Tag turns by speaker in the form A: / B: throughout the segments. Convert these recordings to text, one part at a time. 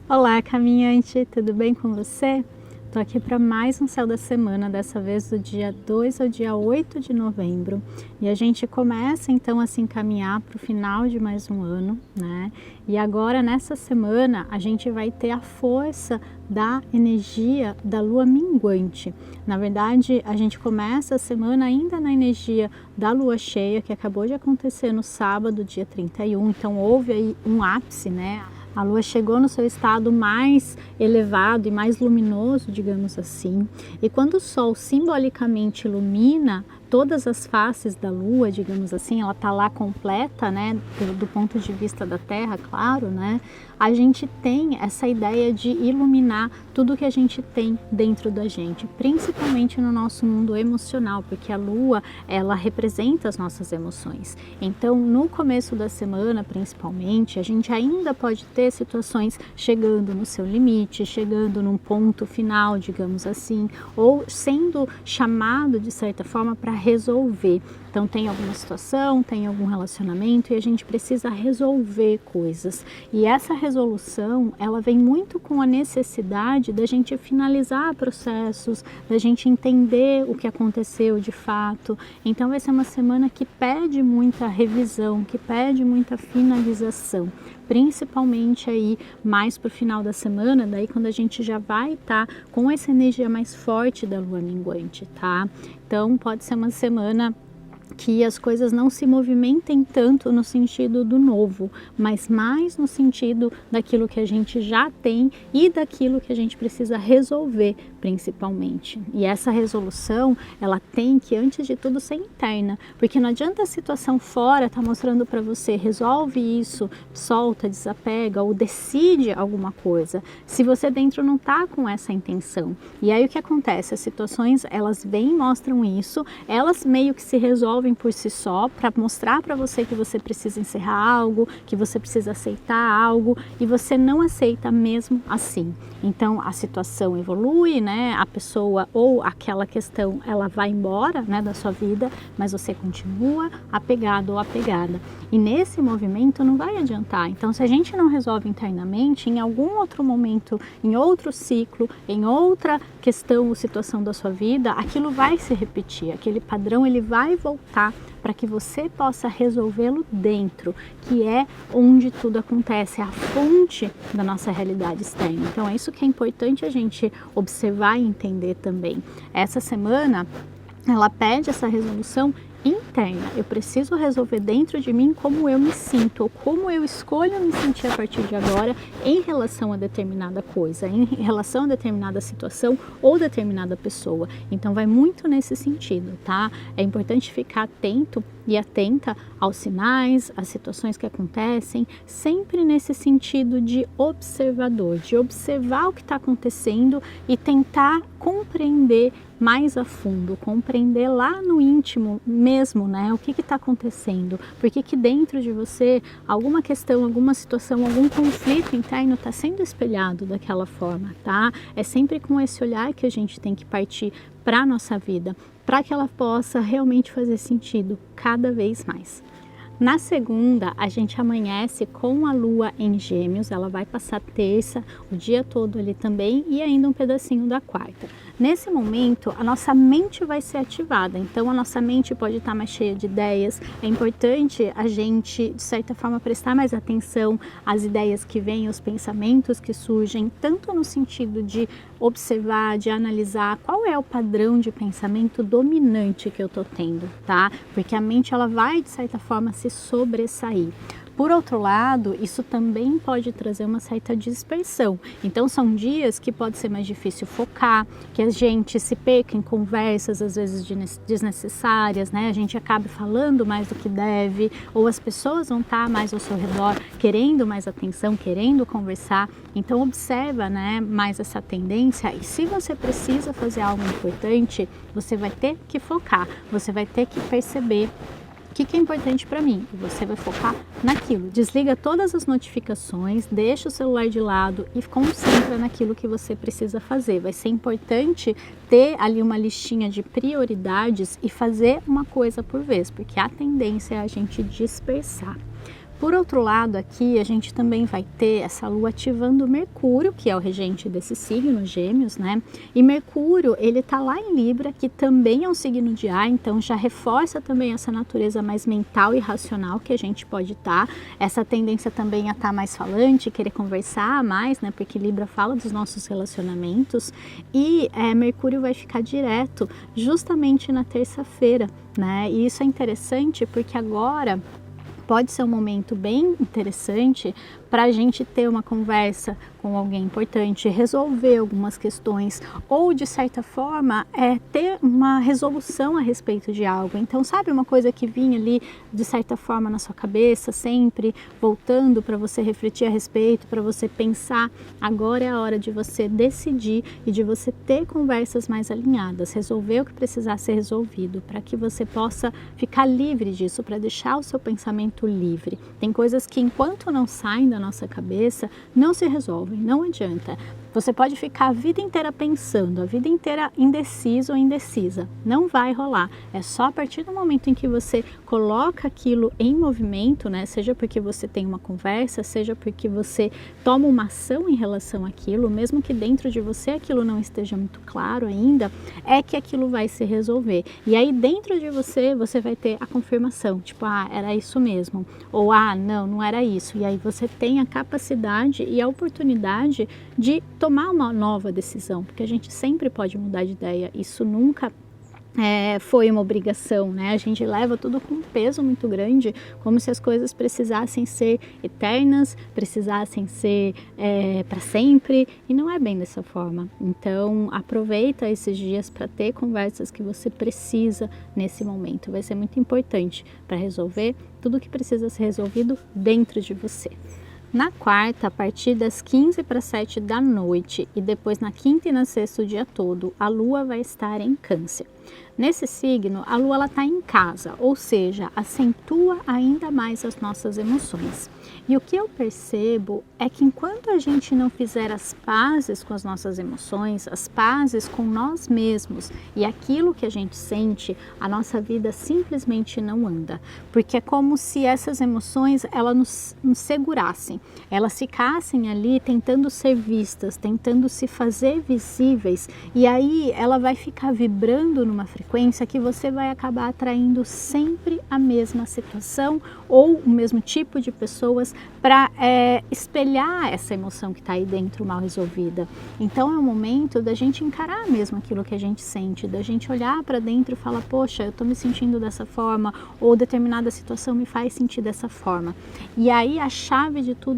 A: Olá, caminhante, tudo bem com você? Estou aqui para mais um Céu da Semana, dessa vez do dia 2 ao dia 8 de novembro. E a gente começa então a se encaminhar para o final de mais um ano, né? E agora nessa semana a gente vai ter a força da energia da lua minguante. Na verdade, a gente começa a semana ainda na energia da lua cheia, que acabou de acontecer no sábado, dia 31. Então houve aí um ápice, né? A lua chegou no seu estado mais elevado e mais luminoso, digamos assim. E quando o sol simbolicamente ilumina todas as faces da lua, digamos assim, ela está lá completa, né, do ponto de vista da Terra, claro, né, a gente tem essa ideia de iluminar tudo que a gente tem dentro da gente, principalmente no nosso mundo emocional, porque a lua, ela representa as nossas emoções. Então, no começo da semana, principalmente, a gente ainda pode ter situações chegando no seu limite, chegando num ponto final, digamos assim, ou sendo chamado, de certa forma, para resolver. Então tem alguma situação, tem algum relacionamento e a gente precisa resolver coisas. E essa resolução, ela vem muito com a necessidade da gente finalizar processos, da gente entender o que aconteceu de fato. Então vai ser uma semana que pede muita revisão, que pede muita finalização, principalmente aí mais para o final da semana, daí quando a gente já vai estar com essa energia mais forte da lua minguante, tá? Então pode ser uma semana que as coisas não se movimentem tanto no sentido do novo, mas mais no sentido daquilo que a gente já tem e daquilo que a gente precisa resolver, principalmente. E essa resolução, ela tem que, antes de tudo, ser interna, porque não adianta a situação fora estar mostrando para você, resolve isso, solta, desapega ou decide alguma coisa, se você dentro não está com essa intenção. E aí o que acontece? As situações, elas vêm e mostram isso, elas meio que se resolvem por si só, para mostrar para você que você precisa encerrar algo, que você precisa aceitar algo, e você não aceita mesmo assim. Então a situação evolui, né? A pessoa ou aquela questão, ela vai embora, né, da sua vida, mas você continua apegado ou apegada. E nesse movimento não vai adiantar. Então se a gente não resolve internamente, em algum outro momento, em outro ciclo, em outra questão ou situação da sua vida, aquilo vai se repetir, aquele padrão ele vai voltar para que você possa resolvê-lo dentro, que é onde tudo acontece, é a fonte da nossa realidade externa. Então é isso que é importante a gente observar e entender também. Essa semana, ela pede essa resolução interna. Eu preciso resolver dentro de mim como eu me sinto, ou como eu escolho me sentir a partir de agora em relação a determinada coisa, em relação a determinada situação ou determinada pessoa. Então vai muito nesse sentido, tá? É importante ficar atento e atenta aos sinais, às situações que acontecem, sempre nesse sentido de observador, de observar o que está acontecendo e tentar compreender mais a fundo, compreender lá no íntimo mesmo, né, o que está acontecendo, por que dentro de você alguma questão, alguma situação, algum conflito interno está sendo espelhado daquela forma, tá? É sempre com esse olhar que a gente tem que partir para a nossa vida, para que ela possa realmente fazer sentido cada vez mais. Na segunda, a gente amanhece com a lua em Gêmeos, ela vai passar terça, o dia todo ali também e ainda um pedacinho da quarta. Nesse momento, a nossa mente vai ser ativada, então a nossa mente pode estar mais cheia de ideias. É importante a gente, de certa forma, prestar mais atenção às ideias que vêm, aos pensamentos que surgem, tanto no sentido de observar, de analisar qual é o padrão de pensamento dominante que eu estou tendo, tá? Porque a mente, ela vai, de certa forma, se sobressair. Por outro lado, isso também pode trazer uma certa dispersão. Então são dias que pode ser mais difícil focar, que a gente se perca em conversas às vezes desnecessárias, né? A gente acaba falando mais do que deve, ou as pessoas vão estar mais ao seu redor querendo mais atenção, querendo conversar. Então observa, né, mais essa tendência, e se você precisa fazer algo importante, você vai ter que focar, você vai ter que perceber o que é importante para mim, e você vai focar naquilo. Desliga todas as notificações, deixa o celular de lado e concentra naquilo que você precisa fazer. Vai ser importante ter ali uma listinha de prioridades e fazer uma coisa por vez, porque a tendência é a gente dispersar. Por outro lado, aqui a gente também vai ter essa lua ativando Mercúrio, que é o regente desse signo, Gêmeos, né? E Mercúrio, ele tá lá em Libra, que também é um signo de ar, então já reforça também essa natureza mais mental e racional que a gente pode estar. Essa tendência também a estar mais falante, querer conversar mais, né? Porque Libra fala dos nossos relacionamentos. E Mercúrio vai ficar direto justamente na terça-feira, né? E isso é interessante porque agora pode ser um momento bem interessante para a gente ter uma conversa com alguém importante, resolver algumas questões ou, de certa forma, ter uma resolução a respeito de algo. Então, sabe uma coisa que vinha ali, de certa forma, na sua cabeça, sempre voltando para você refletir a respeito, para você pensar, agora é a hora de você decidir e de você ter conversas mais alinhadas, resolver o que precisar ser resolvido, para que você possa ficar livre disso, para deixar o seu pensamento livre. Tem coisas que, enquanto não saem da nossa cabeça, não se resolvem, não adianta. Você pode ficar a vida inteira pensando, a vida inteira indeciso ou indecisa. Não vai rolar. É só a partir do momento em que você coloca aquilo em movimento, né? Seja porque você tem uma conversa, seja porque você toma uma ação em relação àquilo, mesmo que dentro de você aquilo não esteja muito claro ainda, é que aquilo vai se resolver. E aí dentro de você, você vai ter a confirmação, tipo, era isso mesmo. Ou, não era isso. E aí você tem a capacidade e a oportunidade de tomar uma nova decisão, porque a gente sempre pode mudar de ideia, isso nunca foi uma obrigação, né? A gente leva tudo com um peso muito grande, como se as coisas precisassem ser eternas, precisassem ser para sempre, e não é bem dessa forma. Então, aproveita esses dias para ter conversas que você precisa nesse momento. Vai ser muito importante para resolver tudo que precisa ser resolvido dentro de você. Na quarta, a partir das 15 para 7 da noite e depois na quinta e na sexta o dia todo, a Lua vai estar em Câncer. Nesse signo, a Lua está em casa, ou seja, acentua ainda mais as nossas emoções. E o que eu percebo é que enquanto a gente não fizer as pazes com as nossas emoções, as pazes com nós mesmos e aquilo que a gente sente, a nossa vida simplesmente não anda. Porque é como se essas emoções elas nos segurassem, elas ficassem ali tentando ser vistas, tentando se fazer visíveis, e aí ela vai ficar vibrando numa frequência que você vai acabar atraindo sempre a mesma situação ou o mesmo tipo de pessoas para espelhar essa emoção que está aí dentro mal resolvida. Então é o momento da gente encarar mesmo aquilo que a gente sente, da gente olhar para dentro e falar, poxa, eu estou me sentindo dessa forma, ou determinada situação me faz sentir dessa forma. E aí a chave de tudo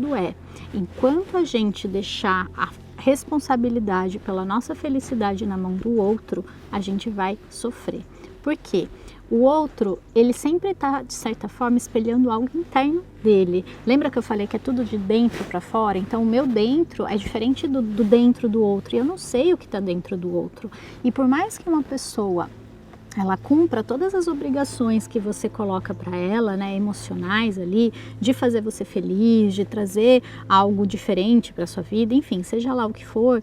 A: enquanto a gente deixar a responsabilidade pela nossa felicidade na mão do outro, a gente vai sofrer. Por quê? O outro, ele sempre está, de certa forma, espelhando algo interno dele. Lembra que eu falei que é tudo de dentro para fora? Então, o meu dentro é diferente do dentro do outro. E eu não sei o que está dentro do outro. E por mais que uma pessoa ela cumpra todas as obrigações que você coloca para ela, né, emocionais ali, de fazer você feliz, de trazer algo diferente para sua vida, enfim, seja lá o que for,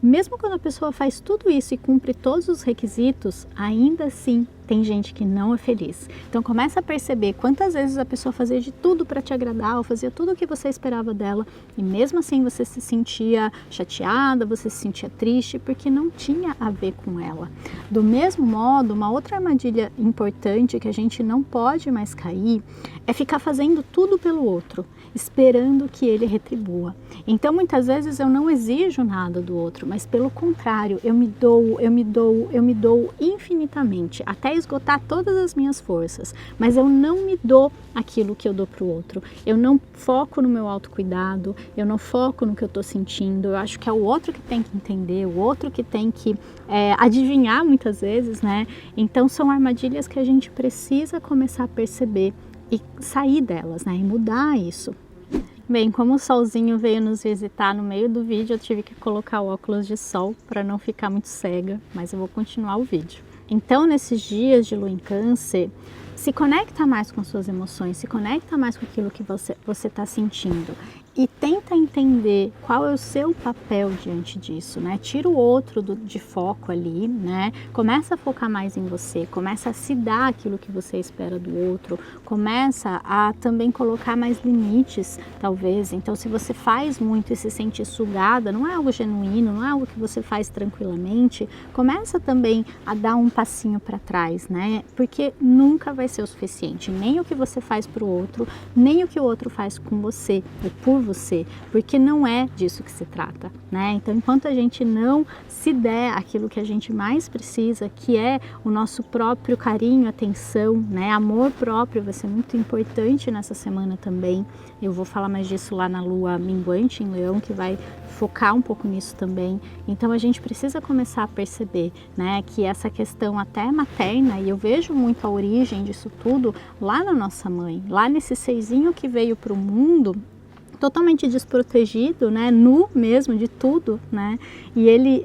A: mesmo quando a pessoa faz tudo isso e cumpre todos os requisitos, ainda assim tem gente que não é feliz. Então começa a perceber quantas vezes a pessoa fazia de tudo para te agradar, ou fazia tudo o que você esperava dela, e mesmo assim você se sentia chateada, você se sentia triste, porque não tinha a ver com ela. Do mesmo modo, uma outra armadilha importante que a gente não pode mais cair é ficar fazendo tudo pelo outro, esperando que ele retribua. Então muitas vezes eu não exijo nada do outro, mas pelo contrário, eu me dou infinitamente, até esgotar todas as minhas forças, mas eu não me dou aquilo que eu dou para o outro. Eu não foco no meu autocuidado, eu não foco no que eu estou sentindo. Eu acho que é o outro que tem que entender, o outro que tem que adivinhar muitas vezes, né? Então são armadilhas que a gente precisa começar a perceber e sair delas, né? E mudar isso. Bem, como o solzinho veio nos visitar no meio do vídeo, eu tive que colocar o óculos de sol para não ficar muito cega, mas eu vou continuar o vídeo. Então, nesses dias de lua em Câncer, se conecta mais com suas emoções, se conecta mais com aquilo que você está sentindo e tenta tenta entender qual é o seu papel diante disso, né? Tira o outro de foco ali, né? Começa a focar mais em você, começa a se dar aquilo que você espera do outro, começa a também colocar mais limites, talvez. Então, se você faz muito e se sente sugada, não é algo genuíno, não é algo que você faz tranquilamente, começa também a dar um passinho para trás, né? Porque nunca vai ser o suficiente, nem o que você faz para o outro, nem o que o outro faz com você ou por você, porque não é disso que se trata, né? Então, enquanto a gente não se der aquilo que a gente mais precisa, que é o nosso próprio carinho, atenção, né? Amor próprio vai ser muito importante nessa semana também. Eu vou falar mais disso lá na lua minguante em Leão, que vai focar um pouco nisso também. Então a gente precisa começar a perceber, né, que essa questão até materna, e eu vejo muito a origem disso tudo lá na nossa mãe, lá nesse seizinho que veio para o mundo totalmente desprotegido, né, nu mesmo de tudo, né, e ele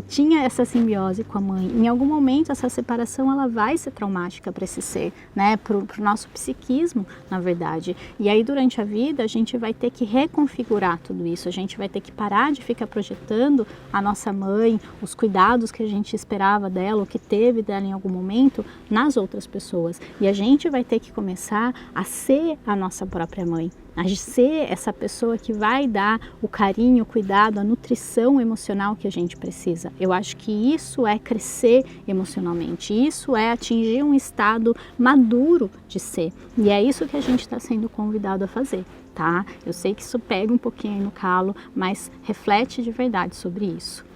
A: tinha essa simbiose com a mãe. Em algum momento essa separação ela vai ser traumática para esse ser, né, para o nosso psiquismo, na verdade. E aí durante a vida a gente vai ter que reconfigurar tudo isso, a gente vai ter que parar de ficar projetando a nossa mãe, os cuidados que a gente esperava dela, o que teve dela em algum momento, nas outras pessoas. E a gente vai ter que começar a ser a nossa própria mãe, a ser essa pessoa que vai dar o carinho, o cuidado, a nutrição emocional que a gente precisa. Eu acho que isso é crescer emocionalmente, isso é atingir um estado maduro de ser. E é isso que a gente está sendo convidado a fazer, tá? Eu sei que isso pega um pouquinho aí no calo, mas reflete de verdade sobre isso.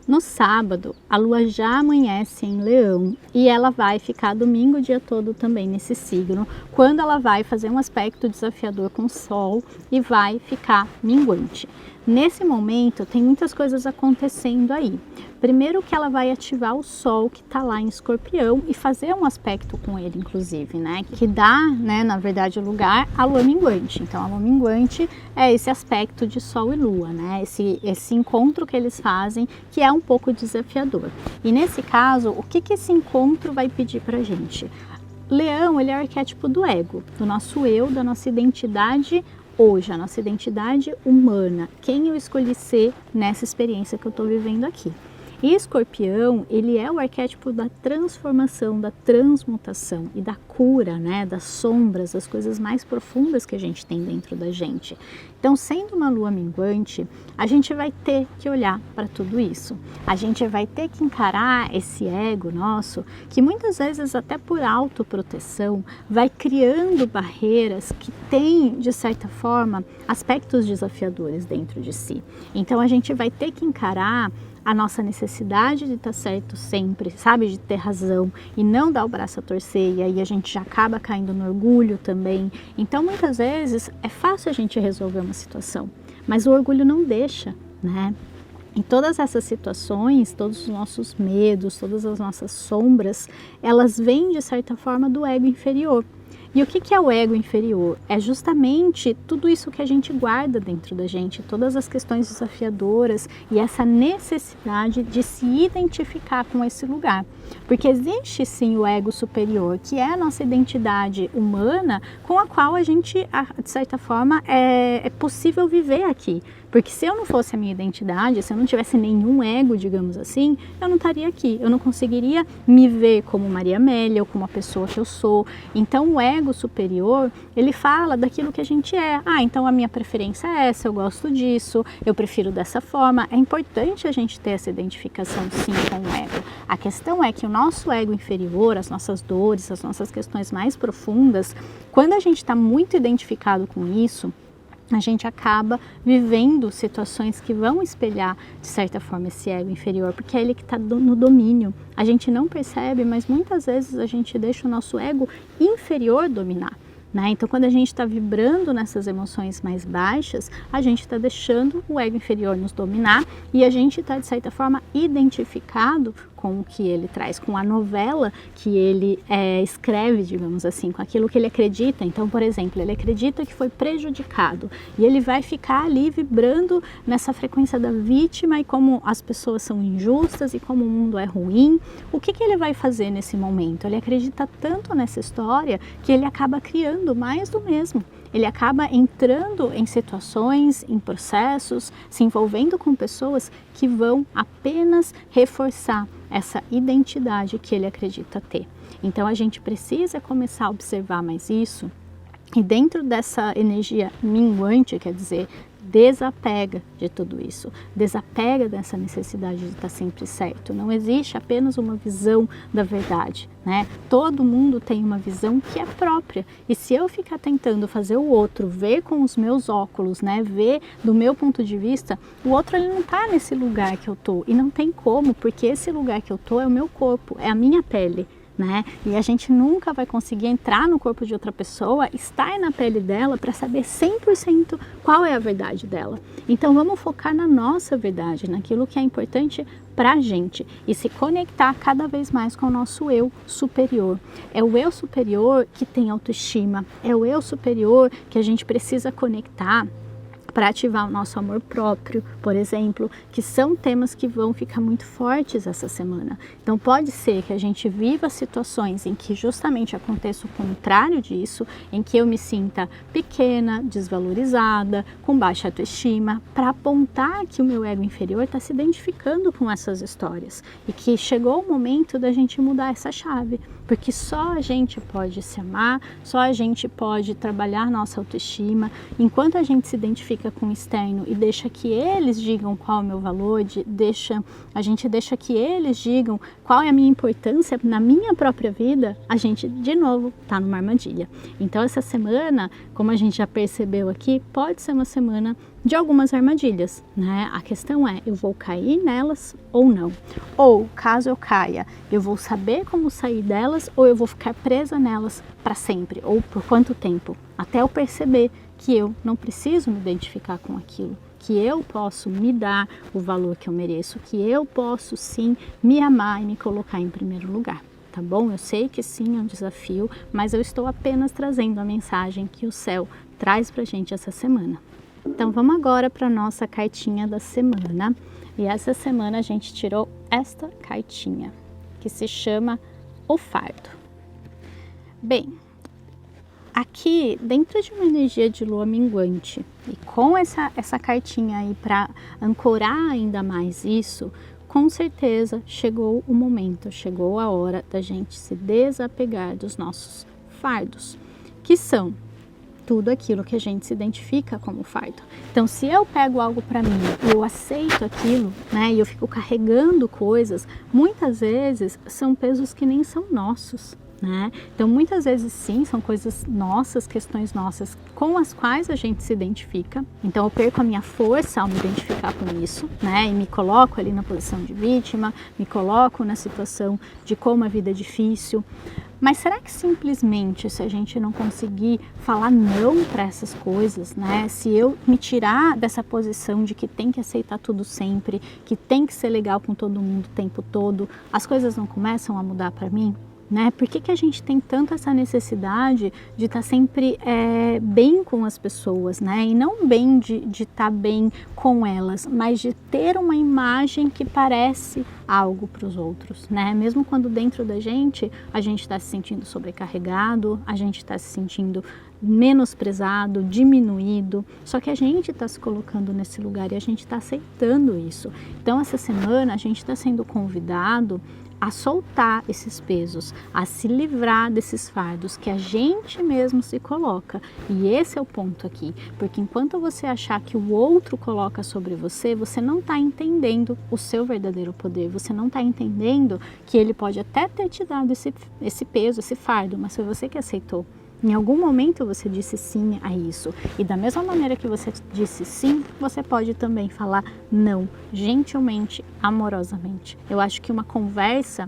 A: No sábado, a lua já amanhece em Leão e ela vai ficar domingo o dia todo também nesse signo, quando ela vai fazer um aspecto desafiador com o Sol e vai ficar minguante. Nesse momento, tem muitas coisas acontecendo aí. Primeiro que ela vai ativar o Sol que está lá em Escorpião e fazer um aspecto com ele, inclusive, né? Que dá, né, na verdade, lugar à Lua minguante. Então, a Lua minguante é esse aspecto de Sol e Lua, né? Esse encontro que eles fazem, que é um pouco desafiador. E nesse caso, o que esse encontro vai pedir pra gente? Leão, ele é o arquétipo do ego, do nosso eu, da nossa identidade hoje, a nossa identidade humana, quem eu escolhi ser nessa experiência que eu estou vivendo aqui. E Escorpião, ele é o arquétipo da transformação, da transmutação e da cura, né, das sombras, das coisas mais profundas que a gente tem dentro da gente. Então, sendo uma lua minguante, a gente vai ter que olhar para tudo isso. A gente vai ter que encarar esse ego nosso, que muitas vezes até por autoproteção, vai criando barreiras que têm, de certa forma, aspectos desafiadores dentro de si. Então, a gente vai ter que encarar a nossa necessidade de estar certo sempre, sabe, de ter razão e não dar o braço a torcer, e aí a gente já acaba caindo no orgulho também. Então, muitas vezes, é fácil a gente resolver uma situação, mas o orgulho não deixa, né? Em todas essas situações, todos os nossos medos, todas as nossas sombras, elas vêm, de certa forma, do ego inferior. E o que é o ego inferior? É justamente tudo isso que a gente guarda dentro da gente, todas as questões desafiadoras e essa necessidade de se identificar com esse lugar. Porque existe sim o ego superior, que é a nossa identidade humana com a qual a gente, de certa forma, é possível viver aqui. Porque se eu não fosse a minha identidade, se eu não tivesse nenhum ego, digamos assim, eu não estaria aqui. Eu não conseguiria me ver como Maria Amélia ou como a pessoa que eu sou. Então o ego superior, ele fala daquilo que a gente é. Ah, então a minha preferência é essa, eu gosto disso, eu prefiro dessa forma. É importante a gente ter essa identificação sim com o ego. A questão é que o nosso ego inferior, as nossas dores, as nossas questões mais profundas, quando a gente está muito identificado com isso, a gente acaba vivendo situações que vão espelhar, de certa forma, esse ego inferior, porque é ele que está no domínio. A gente não percebe, mas muitas vezes a gente deixa o nosso ego inferior dominar, né? Então, quando a gente está vibrando nessas emoções mais baixas, a gente está deixando o ego inferior nos dominar e a gente está, de certa forma, identificado com o que ele traz, com a novela que ele escreve, digamos assim, com aquilo que ele acredita. Então, por exemplo, ele acredita que foi prejudicado e ele vai ficar ali vibrando nessa frequência da vítima e como as pessoas são injustas e como o mundo é ruim. O que ele vai fazer nesse momento? Ele acredita tanto nessa história que ele acaba criando mais do mesmo. ele acaba entrando em situações, em processos, se envolvendo com pessoas que vão apenas reforçar essa identidade que ele acredita ter. Então a gente precisa começar a observar mais isso, e dentro dessa energia minguante, quer dizer, desapega de tudo isso, desapega dessa necessidade de estar sempre certo. Não existe apenas uma visão da verdade, né? Todo mundo tem uma visão que é própria, e se eu ficar tentando fazer o outro ver com os meus óculos, né, ver do meu ponto de vista, o outro ele não está nesse lugar que eu tô, e não tem como, porque esse lugar que eu tô é o meu corpo, é a minha pele. Né? E a gente nunca vai conseguir entrar no corpo de outra pessoa, estar na pele dela para saber 100% qual é a verdade dela. Então vamos focar na nossa verdade, naquilo que é importante para a gente e se conectar cada vez mais com o nosso eu superior. É o eu superior que tem autoestima, é o eu superior que a gente precisa conectar para ativar o nosso amor próprio, por exemplo, que são temas que vão ficar muito fortes essa semana. Então pode ser que a gente viva situações em que justamente aconteça o contrário disso, em que eu me sinta pequena, desvalorizada, com baixa autoestima, para apontar que o meu ego inferior está se identificando com essas histórias e que chegou o momento da gente mudar essa chave, porque só a gente pode se amar, só a gente pode trabalhar nossa autoestima. Enquanto a gente se identifica com o externo e deixa que eles digam qual é o meu valor, a gente deixa que eles digam qual é a minha importância na minha própria vida, a gente de novo está numa armadilha. Então essa semana, como a gente já percebeu aqui, pode ser uma semana de algumas armadilhas, né? A questão é, eu vou cair nelas ou não? Ou, caso eu caia, eu vou saber como sair delas ou eu vou ficar presa nelas para sempre? Ou por quanto tempo? Até eu perceber que eu não preciso me identificar com aquilo, que eu posso me dar o valor que eu mereço, que eu posso sim me amar e me colocar em primeiro lugar. Tá bom? Eu sei que sim, é um desafio, mas eu estou apenas trazendo a mensagem que o céu traz pra gente essa semana. Então vamos agora para a nossa cartinha da semana. E essa semana a gente tirou esta cartinha, que se chama O Fardo. Bem, aqui dentro de uma energia de lua minguante, e com essa cartinha aí para ancorar ainda mais isso, com certeza chegou o momento, chegou a hora da gente se desapegar dos nossos fardos, que são tudo aquilo que a gente se identifica como fardo. Então, se eu pego algo para mim e eu aceito aquilo, né, e eu fico carregando coisas, muitas vezes são pesos que nem são nossos, né? Então, muitas vezes sim, são coisas nossas, questões nossas com as quais a gente se identifica. Então, eu perco a minha força ao me identificar com isso, né? E me coloco ali na posição de vítima, me coloco na situação de como a vida é difícil. Mas será que simplesmente se a gente não conseguir falar não para essas coisas, né? Se eu me tirar dessa posição de que tem que aceitar tudo sempre, que tem que ser legal com todo mundo o tempo todo, as coisas não começam a mudar para mim? Né? Por que a gente tem tanto essa necessidade de estar sempre bem com as pessoas, né? E não bem de estar bem com elas, mas de ter uma imagem que parece algo para os outros, né? Mesmo quando dentro da gente a gente está se sentindo sobrecarregado, a gente está se sentindo menosprezado, diminuído, só que a gente está se colocando nesse lugar e a gente está aceitando isso. Então essa semana a gente está sendo convidado a soltar esses pesos, a se livrar desses fardos que a gente mesmo se coloca. E esse é o ponto aqui, porque enquanto você achar que o outro coloca sobre você, você não está entendendo o seu verdadeiro poder, você não está entendendo que ele pode até ter te dado esse peso, esse fardo, mas foi você que aceitou. Em algum momento você disse sim a isso. E da mesma maneira que você disse sim, você pode também falar não, gentilmente, amorosamente. Eu acho que uma conversa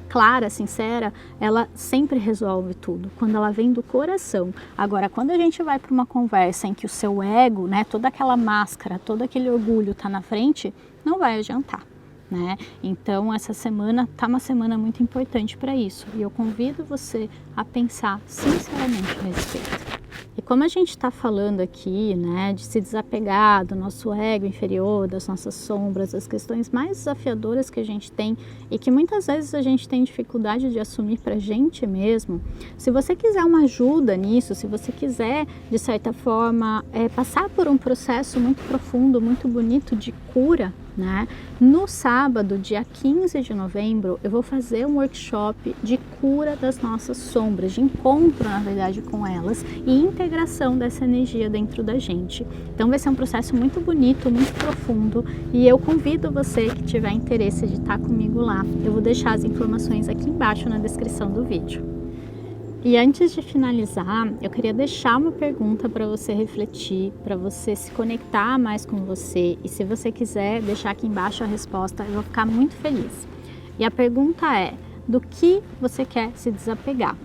A: clara, sincera, ela sempre resolve tudo, quando ela vem do coração. Agora, quando a gente vai para uma conversa em que o seu ego, né, toda aquela máscara, todo aquele orgulho está na frente, não vai adiantar. Né? Então essa semana tá uma semana muito importante para isso e eu convido você a pensar sinceramente a respeito. E como a gente está falando aqui, né, de se desapegar do nosso ego inferior, das nossas sombras, das questões mais desafiadoras que a gente tem e que muitas vezes a gente tem dificuldade de assumir para a gente mesmo, se você quiser uma ajuda nisso, se você quiser, de certa forma, passar por um processo muito profundo, muito bonito de cura, né? No sábado, dia 15 de novembro, eu vou fazer um workshop de cura das nossas sombras, de encontro, na verdade, com elas e integração dessa energia dentro da gente. Então vai ser um processo muito bonito, muito profundo e eu convido você que tiver interesse de estar comigo lá. Eu vou deixar as informações aqui embaixo na descrição do vídeo. E antes de finalizar, eu queria deixar uma pergunta para você refletir, para você se conectar mais com você. E se você quiser deixar aqui embaixo a resposta, eu vou ficar muito feliz. E a pergunta é: do que você quer se desapegar?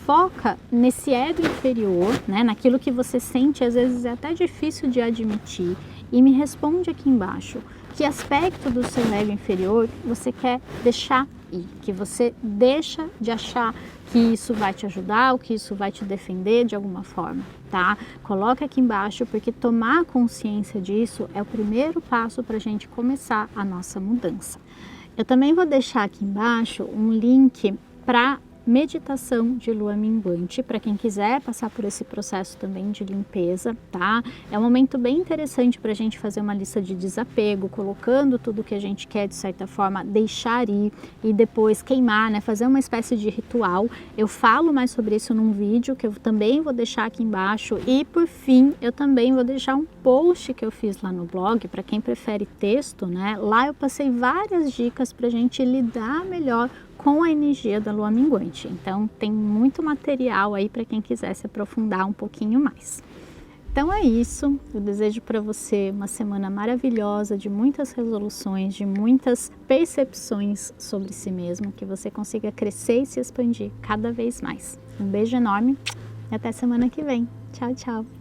A: Foca nesse ego inferior, né, naquilo que você sente, às vezes é até difícil de admitir. E me responde aqui embaixo, que aspecto do seu ego inferior você quer deixar ir, que você deixa de achar que isso vai te ajudar ou que isso vai te defender de alguma forma, tá? Coloca aqui embaixo, porque tomar consciência disso é o primeiro passo para a gente começar a nossa mudança. Eu também vou deixar aqui embaixo um link para meditação de lua minguante, para quem quiser passar por esse processo também de limpeza, tá? É um momento bem interessante para a gente fazer uma lista de desapego, colocando tudo que a gente quer, de certa forma, deixar ir e depois queimar, né? Fazer uma espécie de ritual. Eu falo mais sobre isso num vídeo que eu também vou deixar aqui embaixo e, por fim, eu também vou deixar um post que eu fiz lá no blog, para quem prefere texto, né? Lá eu passei várias dicas para a gente lidar melhor com a energia da lua minguante. Então tem muito material aí para quem quiser se aprofundar um pouquinho mais. Então é isso, eu desejo para você uma semana maravilhosa, de muitas resoluções, de muitas percepções sobre si mesmo, que você consiga crescer e se expandir cada vez mais. Um beijo enorme e até semana que vem. Tchau, tchau!